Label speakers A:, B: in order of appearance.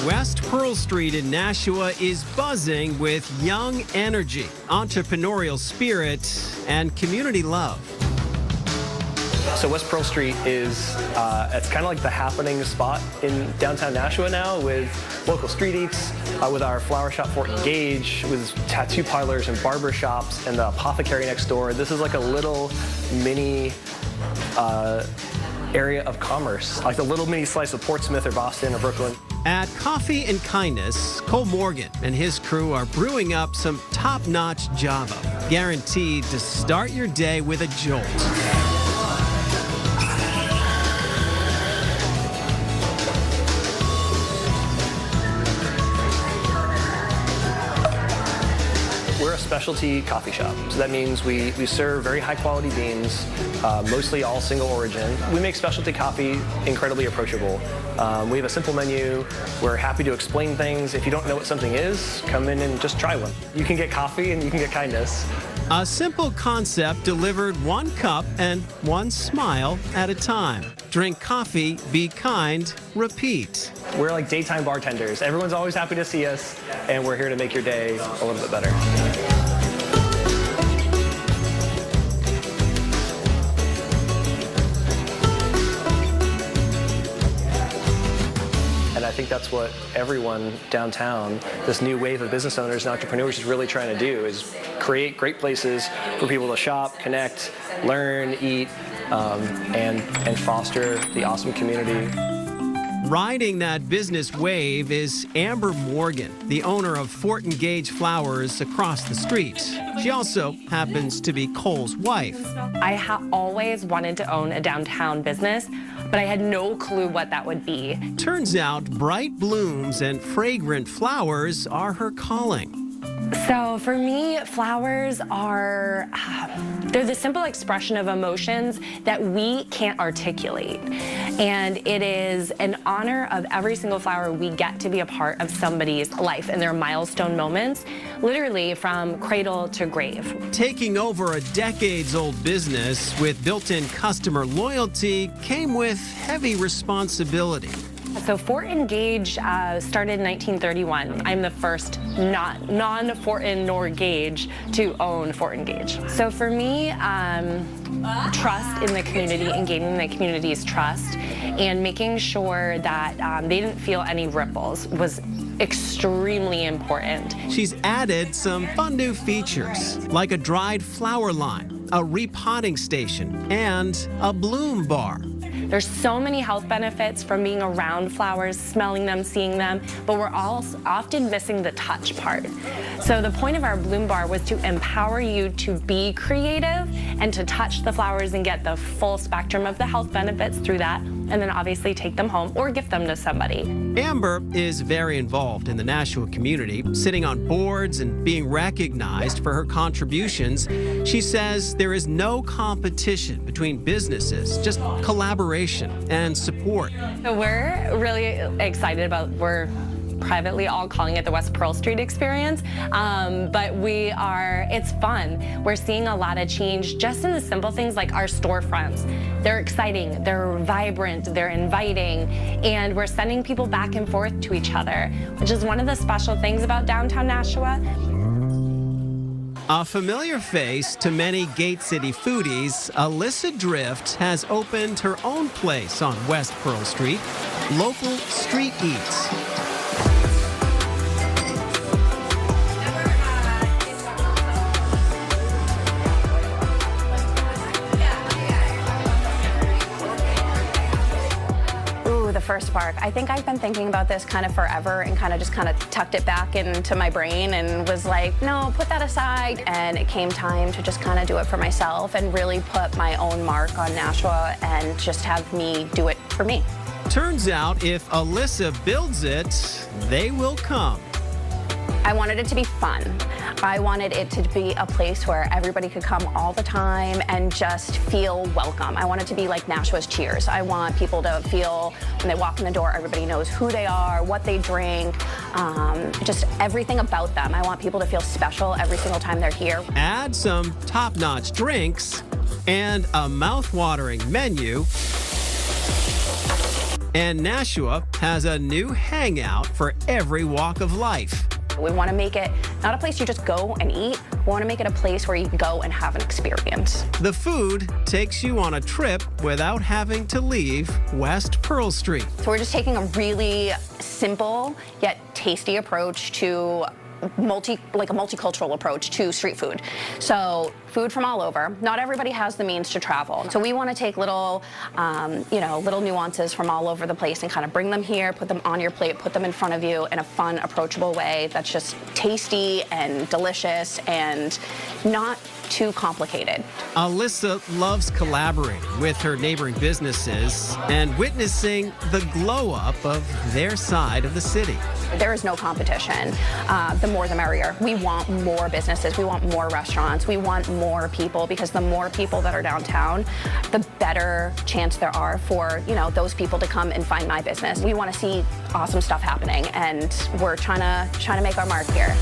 A: West Pearl Street in Nashua is buzzing with young energy, entrepreneurial spirit, and community love.
B: So West Pearl Street is, it's kind of like the happening spot in downtown Nashua now, with local street eats, with our flower shop Gage, with tattoo parlors and barber shops, and the apothecary next door. This is like a little mini area of commerce, like a little mini slice of Portsmouth or Boston or Brooklyn.
A: At Coffee and Kindness, Cole Morgan and his crew are brewing up some top-notch Java, guaranteed to start your day with a jolt.
B: We're a specialty coffee shop, so that means we serve very high quality beans, mostly all single origin. We make specialty coffee incredibly approachable. We have a simple menu. We're happy to explain things. If you don't know what something is, come in and just try one. You can get coffee and you can get kindness.
A: A simple concept delivered one cup and one smile at a time. Drink coffee, be kind, repeat.
B: We're like daytime bartenders. Everyone's always happy to see us, and we're here to make your day a little bit better. And I think that's what everyone downtown, this new wave of business owners and entrepreneurs, is really trying to do, is create great places for people to shop, connect, learn, eat, and foster the awesome community.
A: Riding that business wave is Amber Morgan, the owner of Gage Flowers across the street. She also happens to be Cole's wife.
C: I always wanted to own a downtown business, but I had no clue what that would be.
A: Turns out bright blooms and fragrant flowers are her calling.
C: So for me, flowers are, they're the simple expression of emotions that we can't articulate. And it is an honor of every single flower we get to be a part of somebody's life and their milestone moments, literally from cradle to grave.
A: Taking over a decades-old business with built-in customer loyalty came with heavy responsibility.
C: So Gage started in 1931. I'm the first non-Fortin nor Gage to own Gage. So for me, trust in the community and gaining the community's trust and making sure that they didn't feel any ripples was extremely important.
A: She's added some fun new features, like a dried flower line, a repotting station, and a bloom bar.
C: There's so many health benefits from being around flowers, smelling them, seeing them, but we're all often missing the touch part. So the point of our bloom bar was to empower you to be creative and to touch the flowers and get the full spectrum of the health benefits through that, and then obviously take them home or gift them to somebody.
A: Amber is very involved in the Nashua community, sitting on boards and being recognized for her contributions. She says there is no competition between businesses, just collaboration and support.
C: So we're really excited about, we're privately all calling it the West Pearl Street experience, but it's fun. We're seeing a lot of change just in the simple things like our storefronts. They're exciting, they're vibrant, they're inviting, and we're sending people back and forth to each other, which is one of the special things about downtown Nashua.
A: A familiar face to many Gate City foodies, Alyssa Drift has opened her own place on West Pearl Street, Local Street Eats.
D: First spark. I think I've been thinking about this kind of forever and kind of tucked it back into my brain and was like, no, put that aside. And it came time to just kind of do it for myself and really put my own mark on Nashua and just have me do it for me.
A: Turns out if Alyssa builds it, they will come.
D: I wanted it to be fun. I wanted it to be a place where everybody could come all the time and just feel welcome. I want it to be like Nashua's Cheers. I want people to feel when they walk in the door, everybody knows who they are, what they drink, just everything about them. I want people to feel special every single time they're here.
A: Add some top-notch drinks and a mouth-watering menu, And Nashua has a new hangout for every walk of life.
D: We want to make it not a place you just go and eat. We want to make it a place where you can go and have an experience.
A: The food takes you on a trip without having to leave West Pearl Street.
D: So we're just taking a really simple yet tasty approach to a multicultural approach to street food. So food from all over. Not everybody has the means to travel. So we want to take little, little nuances from all over the place and kind of bring them here, put them on your plate, put them in front of you in a fun, approachable way that's just tasty and delicious and not too complicated.
A: Alyssa loves collaborating with her neighboring businesses and witnessing the glow up of their side of the city.
D: There is no competition. The more the merrier. We want more businesses. We want more restaurants. We want more people, because the more people that are downtown, the better chance there are for, those people to come and find my business. We want to see awesome stuff happening, and we're trying to make our mark here.